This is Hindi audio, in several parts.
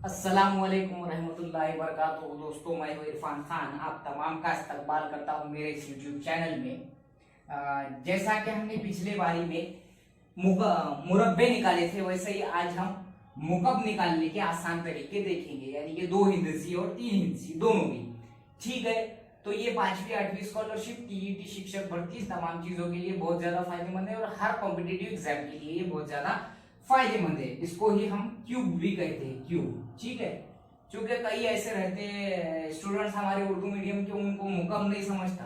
अस्सलामुअलैकुम रहमतुल्लाहि वबरकातुहू। दोस्तों, मैं हूं इरफान खान, आप तमाम का इस्तकबाल करता हूं मेरे इस यूट्यूब चैनल में। जैसा कि हमने पिछले बारी में मुरब्बे निकाले थे, वैसे ही आज हम मुकब निकालने के आसान तरीके देखेंगे, यानी कि 2 हिंदसी और 3 हिंदसी दोनों भी। ठीक है, तो ये 5वीं 8वीं स्कॉलरशिप, टीईटी, शिक्षक भर्ती, तमाम चीजों के लिए बहुत ज्यादा फायदेमंद है और हर कॉम्पिटिटिव एग्जाम के लिए ये बहुत ज्यादा फायदेमंद है। इसको ही हम क्यूब भी कहते हैं, क्यूब। ठीक है, क्योंकि कई ऐसे रहते हैं स्टूडेंट्स हमारे उर्दू मीडियम के, उनको मुकब नहीं समझता।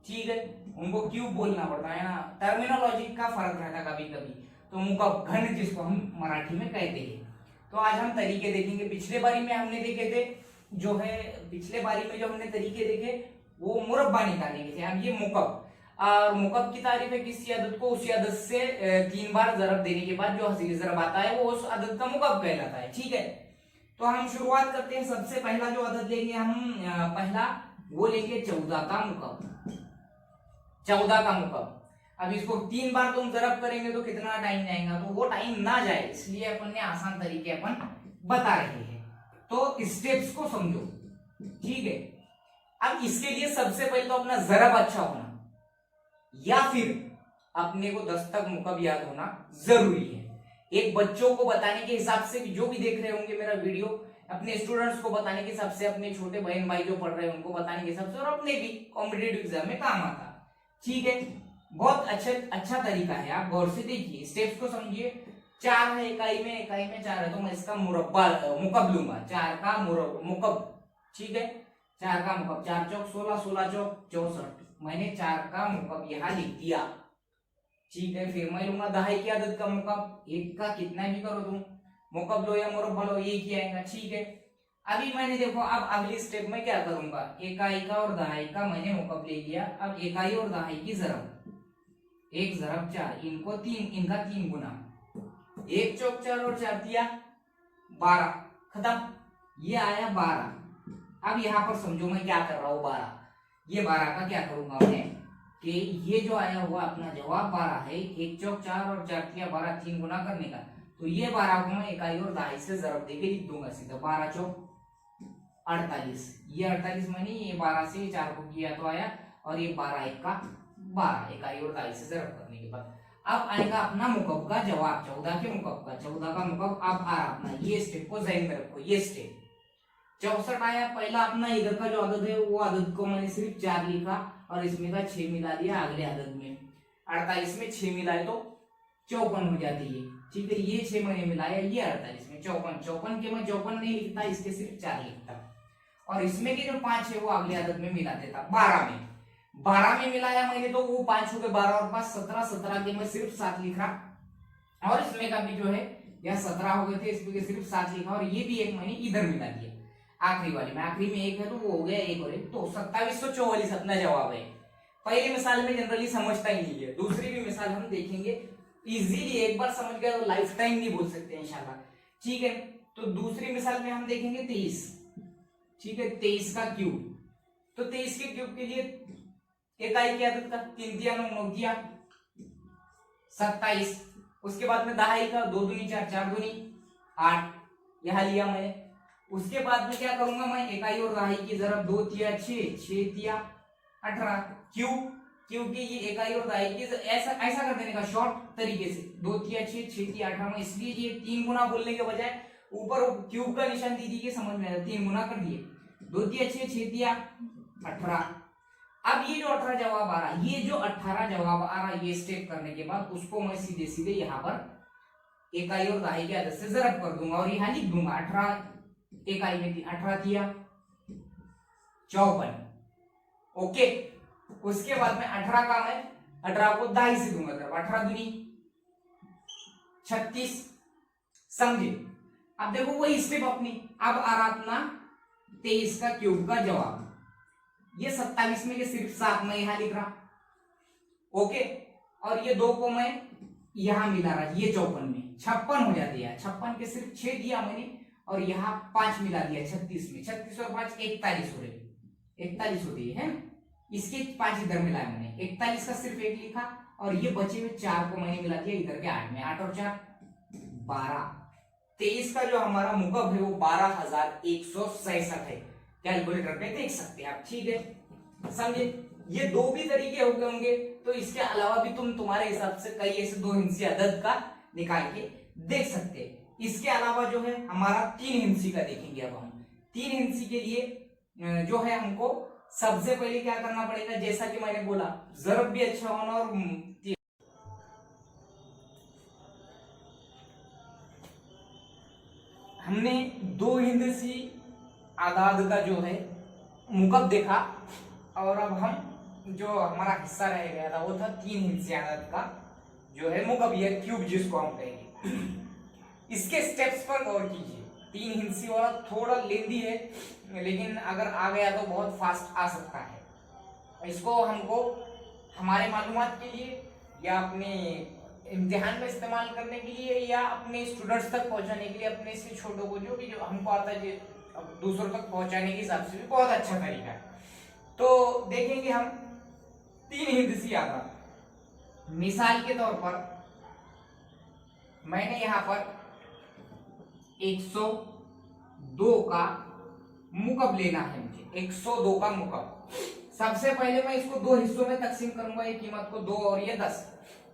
ठीक है, उनको क्यूब बोलना पड़ता है ना, टर्मिनोलॉजी का फर्क रहता है कभी कभी। तो मुकब, घन, जिसको हम मराठी में कहते हैं। तो आज हम तरीके देखेंगे। पिछले बारी में हमने देखे थे जो है, पिछले बारी में जो हमने तरीके देखे वो मुरब्बा निकालने के थे। अब ये मुकब, और मुकब की तारीफ है किसी अदद को उसी अदद से 3 बार जरब देने के बाद जो हसील जरब आता है वो उस अदद का मुकब कहलाता है। ठीक है, तो हम शुरुआत करते हैं। सबसे पहला जो अदद लेंगे हम, पहला वो लेंगे 14 का मुकब। 14 का मुकब। अब इसको 3 बार तुम जरब करेंगे तो कितना टाइम जाएगा, तो वो टाइम ना जाए इसलिए अपन ने आसान तरीके अपन बता रहे हैं। तो स्टेप्स को समझो। ठीक है, अब इसके लिए सबसे पहले तो अपना जरब अच्छा होना, या फिर अपने को 10 तक मुकब याद होना जरूरी है। एक बच्चों को बताने के हिसाब से, जो भी देख रहे होंगे मेरा वीडियो, अपने स्टूडेंट्स को बताने के हिसाब से, अपने छोटे बहन भाई जो पढ़ रहे हैं उनको बताने के हिसाब से, और अपने भी कॉम्पिटेटिव एग्जाम में काम आता। ठीक है, बहुत अच्छा तरीका है, आप गौर से देखिए, स्टेप्स को समझिए। 4 है इकाई में 4 है, तो मैं इसका मुरब्बा मुकब लूंगा, 4 का मुकब। ठीक है, 4 का मुकब, 4 चौक 16, 16 चौक 64, मैंने 4 का मुकब यहां लिख दिया। ठीक है, फिर मैं लूंगा दहाई की आदत का मुकब। 1 का कितना भी करो तुम, मुकब लो या मुरब्बा लो, एक ही आएगा। ठीक है, अभी मैंने देखो, अब अगली स्टेप में क्या करूंगा, इकाई का और दहाई का मैंने मुकब ले लिया। अब इकाई और दहाई की जरब, 1 जरब 4, इनको 3, इनका 3 गुना, 1 चौक 4 और 4 दिया 12, खत्म। ये आया 12। अब यहां पर समझो मैं क्या कर रहा हूं, 12, ये 12 का क्या करूंगा मैं, कि ये जो आया हुआ अपना जवाब 12 है, 1 चौक 4 और 4 दिया 12, 3 गुना करने का, तो ये 12 को मैं इकाई और दहाई से जरब देके लिख दूंगा सीधा। 12 चौक 48, ये 48 मैंने ये 12 से 4 को किया तो आया, और ये 12 1 का 12, इकाई और दहाई से जरब करने के बाद अब आएगा अपना मुकब का जवाब, 14 के मुकब का। 14 का मुकब अब आ रहा अपना, ये स्टेप को ज़हन में रखो, ये स्टेप 64 आया। पहला अपना इधर का जो आदत है वो आदत को मैंने सिर्फ 4 लिखा और इसमें का 6 मिला दिया अगले आदत में। 48 में 6 मिलाए तो 54 हो जाती है। ठीक है, ये 6 मैंने मिलाया, ये 48 में 54, 54 के मैं 54 नहीं लिखता, इसके सिर्फ 4 लिखता, और इसमें के जो 5 है वो अगले आदत में मिला देता। 12 में मिलाया मैंने तो वो 5 हो गए, 12 और 5 17, 17 के मैं सिर्फ 7 लिखा, और इसमें का भी जो है यह 17 हो गए थे, इसमें सिर्फ 7 लिखा, और ये भी एक मैंने इधर मिला दिया आखिरी वाले में। आखिरी में 1 है तो वो हो गया 1 और 1, तो 2744 अपना जवाब है। पहली मिसाल में जनरली समझता ही नहीं है, दूसरी भी मिसाल हम देखेंगे इजीली, एक बार समझ गए तो लाइफ टाइम नहीं भूल सकते इंशाल्लाह। ठीक है, तो दूसरी मिसाल में हम देखेंगे 23। ठीक है, 23 का क्यूब, तो 23 के क्यूब के लिए इकाई की आदत का 3 दिया 9, 9 दिया 27। उसके बाद में दहाई का 2 दूनी 4, 4 दूनी 8, यहां लिया मैंने। उसके बाद में क्या करूंगा मैं, इकाई और दहाई की जरब, 2 दिया 6, 6 दिया 18, क्यूब, क्योंकि ये इकाई और दहाई की ऐसा कर देने का शॉर्ट तरीके से, 2 दिया 6, 6 दिया 18 में, इसलिए ये 3 गुना बोलने के बजाय ऊपर क्यूब का निशान दे दीजिए, समझ में आया, 3 गुना कर दिए, 2 दिया 6, 6 दिया 18। अब ये जो 18 जवाब आ रहा, ये जो 18 जवाब आ रहा, ये स्टेप करने के बाद उसको मैं सीधे सीधे यहाँ पर इकाई और दहाई की आदत से जरब कर दूंगा और यहाँ लिख दूंगा। 18 इकाई में 18 दिया 54, ओके। उसके बाद में 18 का मैं 18 को दहाई से दूंगा, 18 दूनी 36, समझे। अब देखो वही स्टेप अपनी, अब आ रहा अपना 23 का क्यूब का जवाब, ये 27 में ये सिर्फ 7 मैं यहां लिख रहा, ओके, और ये 2 को मैं यहां मिला रहा, ये 54 में 56 हो जाती है। 56 के सिर्फ 6 दिया मैंने और यहाँ 5 मिला दिया 36 में, 36 और 5 41 हो रही, 41 होती है, इसके 5 इधर मिलाया मैंने, 41 का सिर्फ 1 लिखा, और ये बचे हुए 4 को मैंने मिला दिया इधर के 8 में, 8 और 4 12, 23 का जो हमारा मुकब है वो 12,167 है। कैलकुलेटर पे देख सकते हैं आप, ठीक है, समझे। ये दो भी तरीके हो गए होंगे, तो इसके अलावा भी तुम्हारे हिसाब से कई ऐसे दो हिंसी अदद का निकाल के देख सकते हैं। इसके अलावा जो है हमारा 3 हिंसी का देखेंगे। अब हम 3 हिंसी के लिए जो है हमको सबसे पहले क्या करना पड़ेगा, जैसा कि मैंने बोला जरब भी अच्छा होना और हमने 2 हिंसी आदाद का जो है मुकब देखा, और अब हम जो हमारा हिस्सा रह गया था वो था 3 हिंसी आदाद का जो है मुकब या क्यूब जिसको हम कहेंगे। इसके स्टेप्स पर गौर कीजिए। 3 हिंसी वाला थोड़ा लेंदी है, लेकिन अगर आ गया तो बहुत फास्ट आ सकता है। इसको हमको हमारे मालूमात के लिए या अपने इम्तिहान में इस्तेमाल करने के लिए या अपने स्टूडेंट्स तक पहुंचाने के लिए, अपने से छोटों को जो भी जो हमको आता है दूसरों तक पहुंचाने के हिसाब से भी बहुत अच्छा तरीका है। तो देखेंगे हम 3 हिंसी आदाद। मिसाल के तौर पर मैंने यहां पर 102 का मुकब लेना है मुझे, 102 का मुकब। सबसे पहले मैं इसको 2 हिस्सों में तकसीम करूंगा, ये कीमत को 2 और ये 10,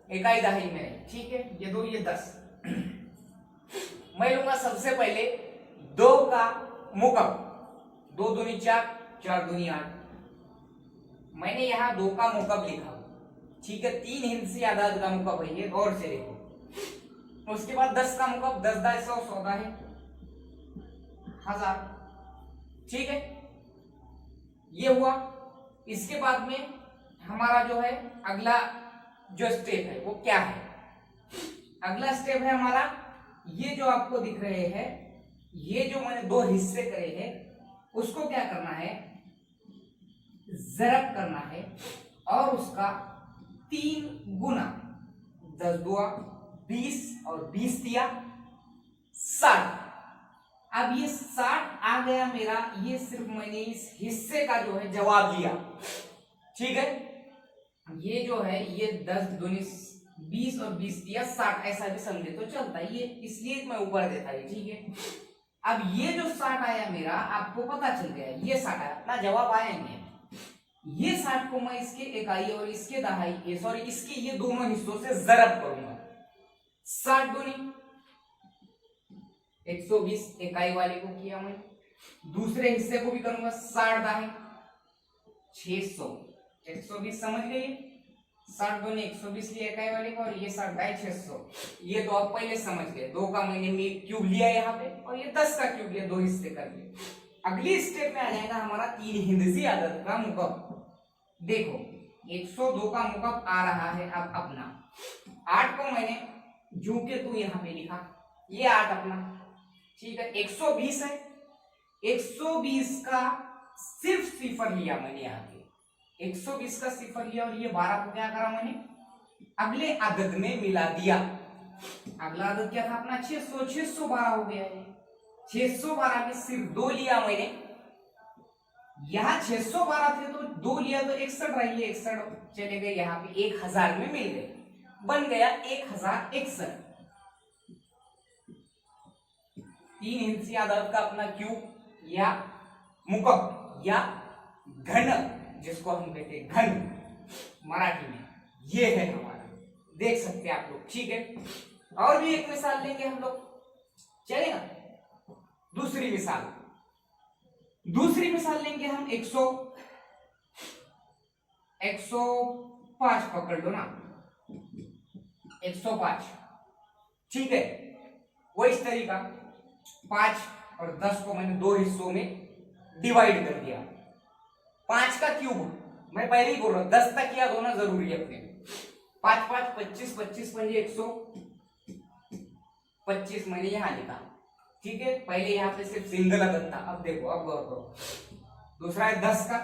इकाई दहाई में, ठीक है, ये 2 ये 10। मैं लूंगा सबसे पहले 2 का मुकब, 2 दूनी 4, 4 दूनी 8। मैंने यहाँ 2 का मुकब लिखा, ठीक है। 3 हिंसी आदाद का मुकब है ये, गौर से देखो। उसके बाद 10 का मुकब, 10 10 100 14 है 1000, ठीक है, ये हुआ। इसके बाद में हमारा जो है अगला जो स्टेप है वो क्या है, अगला स्टेप है हमारा ये जो आपको दिख रहे हैं, ये जो मैंने 2 हिस्से करे हैं उसको क्या करना है, जरब करना है और उसका 3 गुना। 10 दुआ 20 और 20 दिया 60। अब ये 60 आ गया मेरा, ये सिर्फ मैंने इस हिस्से का जो है जवाब लिया, ठीक है। ये जो है ये 10 दूनी 20 और 20 दिया 60, ऐसा भी समझे तो चलता है, ये इसलिए मैं ऊपर देता है, ठीक है। अब ये जो 60 आया मेरा, आपको पता चल गया ये 60 आया, अपना जवाब आया नहीं है। ये 60 को मैं इसके इकाई और इसके दहाई, सॉरी इसके ये दोनों हिस्सों से जरब करूंगा। 60 दूनी 120 इकाई वाले को किया मैं, दूसरे हिस्से को भी करूंगा 60 दहाई 600, 120 समझ गए। 60 दूनी 120 लिया इकाई वाले को और ये 60 दहाई 600, ये तो आप पहले समझ गए। 2 का मैंने क्यूब लिया यहाँ पे और ये 10 का क्यूब लिया, 2 हिस्से कर लिए। अगली स्टेप में आ जाएगा हमारा 3 हिंसी आदद का मुकब। देखो 102 का मुकब आ रहा है अब अपना, 8 को मैंने जू के तू यहाँ पे लिखा, ये 8 अपना, ठीक है। 120 है, 120 का सिर्फ सिफर लिया मैंने यहाँ पे, 120 का सिफर लिया और ये 12 को क्या करा मैंने अगले आदद में मिला दिया। अगला आदद क्या था अपना 600, 612 हो गया है। 612 में सिर्फ 2 लिया मैंने, यहाँ 612 थे तो 2 लिया तो 61 रही, 61 चले गए यहाँ पे 1000 में मिल गए, बन गया 1061। 3 हिंसी आदाद का अपना क्यूब या मुकब या घन, जिसको हम कहते हैं घन मराठी में, ये है हमारा, देख सकते हैं आप लोग, ठीक है। और भी एक मिसाल लेंगे हम लोग, चलेगा। दूसरी मिसाल लेंगे हम 105 पकड़ लो ना, 105, ठीक है। वो इस तरीका 5 और 10 को मैंने 2 हिस्सों में डिवाइड कर दिया। 5 का क्यूब मैं पहले ही बोल रहा हूं, 10 तक याद होना जरूरी है अपने। 5 5 25, 25 पंजे 125 मैंने यहां लिखा, ठीक है। पहले यहाँ पे सिर्फ सिंगल अदद था, अब देखो, अब गौर करो। दूसरा है 10 का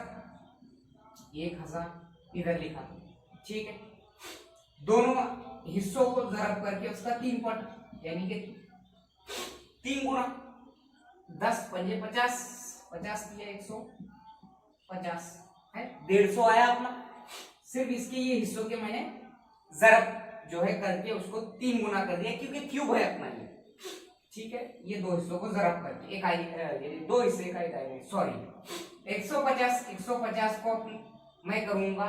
1000 इधर लिखा, ठीक है। दोनों हिस्सों को जरब करके उसका 3 पट, यानी कि 3 गुना 10 पंजे 50, 50 दिया 150 है, 150 आया अपना। सिर्फ इसके ये हिस्सों के मैंने जरब जो है करके उसको 3 गुना कर दिया, क्योंकि क्यूब है अपना ये, ठीक है, ये दो हिस्सों को जरब करके इकाई, दो हिस्से इकाई, सॉरी 150 को मैं करूंगा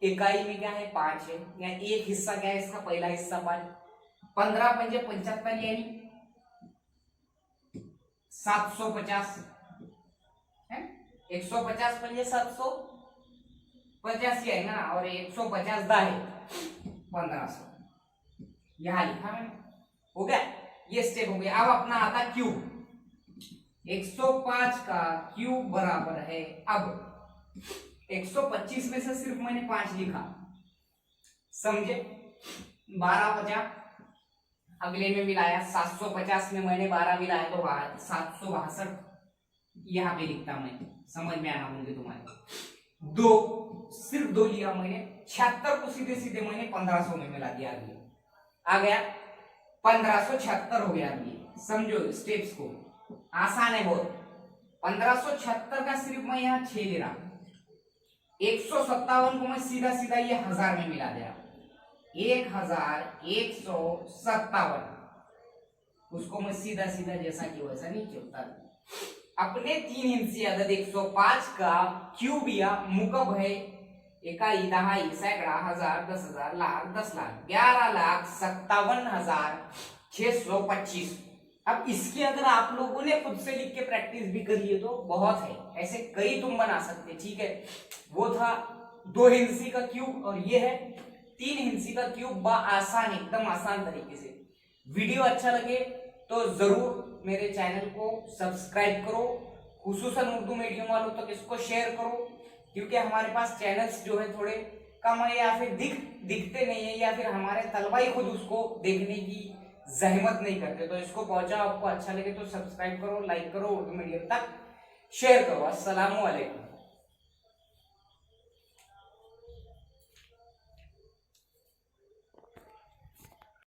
इकाई में क्या है 5 है, या एक हिस्सा क्या है इसका, पहला हिस्सा 5, 15 पंजे 75 यानी 750 है, 150 पंजे 750 ही आएगा ना, और 150 दा है 1500, यहां लिखा मैंने, हो गया, ये स्टेप हो गया। अब अपना आता क्यूब, 105 का क्यूब बराबर है, अब 125 में से सिर्फ मैंने 5 लिखा, समझे, 12 बचा, अगले में मिलाया 750 में मैंने 12 मिलाया तो 762, यहां पे लिखता मैं, समझ में आना होंगे तुम्हारे, दो सिर्फ दो लिया मैंने, 76 को सीधे सीधे मैंने 1500 में मिला दिया, आ गया 1576 हो गया। ये समझो स्टेप्स को, आसान है बहुत। 1576 का सिर्फ मैं यहाँ 6 ले रहा, 157 को मैं सीधा सीधा ये 1000 में मिला दे रहा, 1157, उसको मैं सीधा सीधा जैसा कि वैसा नहीं चलता। अपने 3 इंची अदद 105 का क्यूब या मुकब है, इकाई, दहाई, सैकड़ा, हजार, 10,000, लाख, 10 लाख, 11,57,625। अब इसकी अगर आप लोगों ने खुद से लिख के प्रैक्टिस भी करी है तो बहुत है, ऐसे कई तुम बना सकते, ठीक है। वो था 2 हिंसी का क्यूब और ये है 3 हिंसी का क्यूब, आसान, एकदम आसान तरीके से। वीडियो अच्छा लगे तो जरूर मेरे चैनल को सब्सक्राइब करो, खुसूसन उर्दू मीडियम वालों तक इसको शेयर करो, क्योंकि हमारे पास चैनल्स जो है थोड़े कम है, या फिर दिखते नहीं है, या फिर हमारे तलबाई खुद उसको देखने की जहमत नहीं करते। तो इसको पहुंचाओ, आपको अच्छा लगे तो सब्सक्राइब करो, लाइक करो, उर्दू मीडियम तक शेयर करो। अस्सलामु अलैकुम।